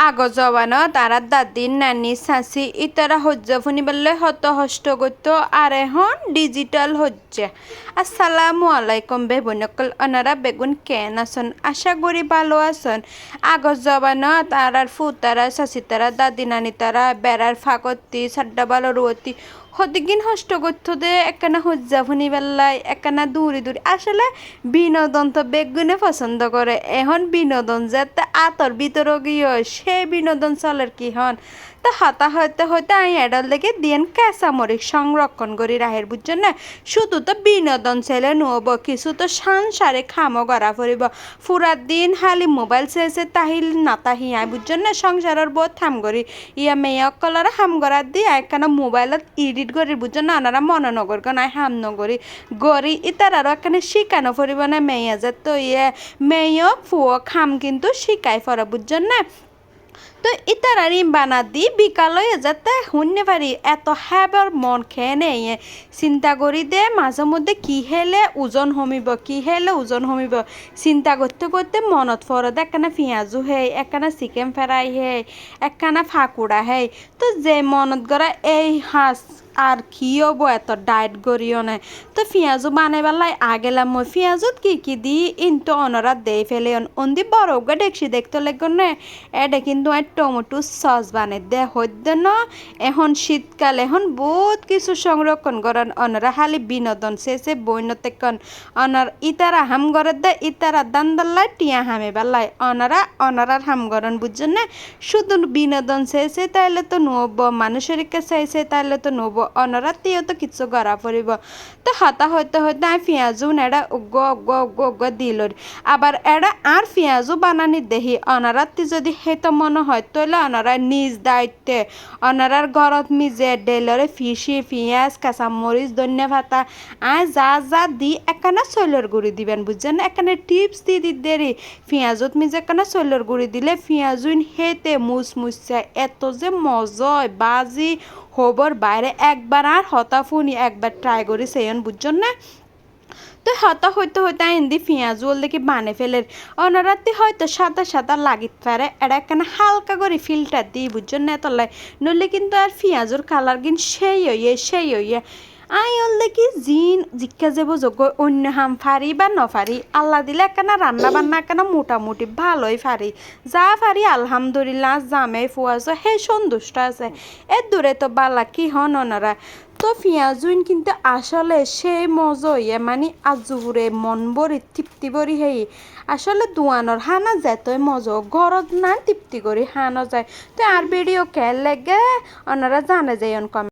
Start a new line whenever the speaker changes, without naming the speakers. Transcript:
আগৰ জবানত তারা দাদি নানি চাচি ইতারা হজ্জা ফুনিবাল্লে হত হষ্ট করতো আর এখন ডিজিটাল হজ্জা। আসসালামু আলাইকুম বেবুনকল অনারা বেগুন কেন আছেন, আশা করি ভালো আছেন। আগর জবানত তারার ফুতারা চাচি তারা দাদি নানি তারা বেড়ার ফাঁকতি সাড্ডা বালো রুয়তি হদিকিন হষ্ট করতো দে একখানা হজ্জা ফুনিবাল্লাই একখানা দূরে দূরে আসলে বিনোদন তো বেগুনে পছন্দ করে। এখন বিনোদন যাতে আতর ভিতরে গিয়ে সেই বিনোদন চলের কি হন তা হতা হইতে হইতে আমি এডাল দেখে দিন কাঁচামরিচ সংরক্ষণ করি রাহের বুঝছেন না। শুধু তো বিনোদন ছেলে নব কিছু তো সংসারে খামো করা ফুরিব ফুরার দিন খালি মোবাইল চেয়েছে তাহিল না তাহি আয় বুঝছেন না। সংসারের বহুত থাম করি ইয়া মেয়ে অকলর হাম করার দি একখানা মোবাইলত এডিট করি বুঝছেন না। ওনারা মনে নগর কেন হাম নগরি গড়ি ইতার আরও একখানে শিখানো ফুরিব না মেয়ে যে তো ইয়ে মেয়ে ফুয়ো খাম কিন্তু শিখাই ফরা বুঝছেন না। তো ইতার বানা দি বিকালে যাতে শুনতে পারি এত হ্যাবার মন খেয়ে নেই চিন্তা করি দে মাঝে মধ্যে কি হেলে ওজন কমিব কি হেলে ওজন কমিব চিন্তা করতে করতে মনত পড়ে একখানা পেঁয়াজু হে একখানা চিকেন ফ্রাই হে একখানা ফাঁকুড়া হে তো যে মনত করা এই হাঁস আর কি হবো এত ডায়েট করিও না। তো পেঁয়াজু বানাইবার আগেলাম মই পেঁয়াজত কি দি ইনতো অনরা দেই ফেলে অন্দি বড় গা দেখছি দেখতে লাগবে না। এটা কিন্তু আর টমেটো সস বানাই দে হইদ না। এখন শীতকাল এখন বহুত কিছু সংরক্ষণ করেন অনরা খালি বিনোদন শেষে বইনতে কন অনার ইতারা হাম করে দে ইতারা দান্দাল্লাই টিয়া হামে বেলায় অনারার হাম করেন বুঝছেন না। শুধু বিনোদন শেষে তাইলে তো নব মানুষের চাইছে তাইলে তো নব অনরাতেও তো কিছু করা পড়িব। তো হতা হইতে হইতে আমি পেঁয়াজু এরা উগ্গ দিল আবার এরা আর পেঁয়াজু বানানি দেখি অনারাতি যদি হেতো মনে হয় তাহলে অনারা নিজ দায়িত্বে অনারার ঘরত মিজে ডেলরে ফিসি পেঁয়াজ কাঁচামরিচ ধনিয়া পাতা আয় যা দি একখানা চৈলর গুঁড়ি দিবেন বুঝছেন। একখানে টিপস দি দেরি পেঁয়াজত মিজে একখানা চৈলর গুঁড়ি দিলে পেঁয়াজুন হেতে মুচমুচা এত যে মজা হয় বাজি হবর বাইরে একবার আর হতা ফুনি একবার ট্রাই করি সেইন বুঝছেন না। তো হতা হইতে হইতে হিন্দি পেঁয়াজ ওল দেখি বানে ফেলের অনারাতে হয়তো সাদা লাগিত পারে এটা একখানা হালকা করে ফিল্টার দিই বুঝছেন না তলায় নইলে কিন্তু আর পেঁয়াজের কালার কিন সেই হইয়ে আই ওল দেখি জিজ্ঞা যাব যোগ্য অন্য হাম ফারি বা নফারি আল্লাহ দিলে একখানা রান্না বান্না একখানা মোটামুটি ভালোই ফারি যা ফারি আলহামদুলিল্লাহ জামে ফুয়াছ সেই সন্তুষ্ট আছে এর দূরে তো বালা কি হন ওনারা। তো পেঁয়াজুইন কিন্তু আসলে সেই মজা হইয়া মানে আজুরে মন ভরি তৃপ্তি ভরি হেই আসলে দোয়ানোর হানা যায় তো মজা ঘরত না তৃপ্তি করি হানা যায়। তো আর ভিডিও খেয়াল লাগে ওনারা জানে যায় কম।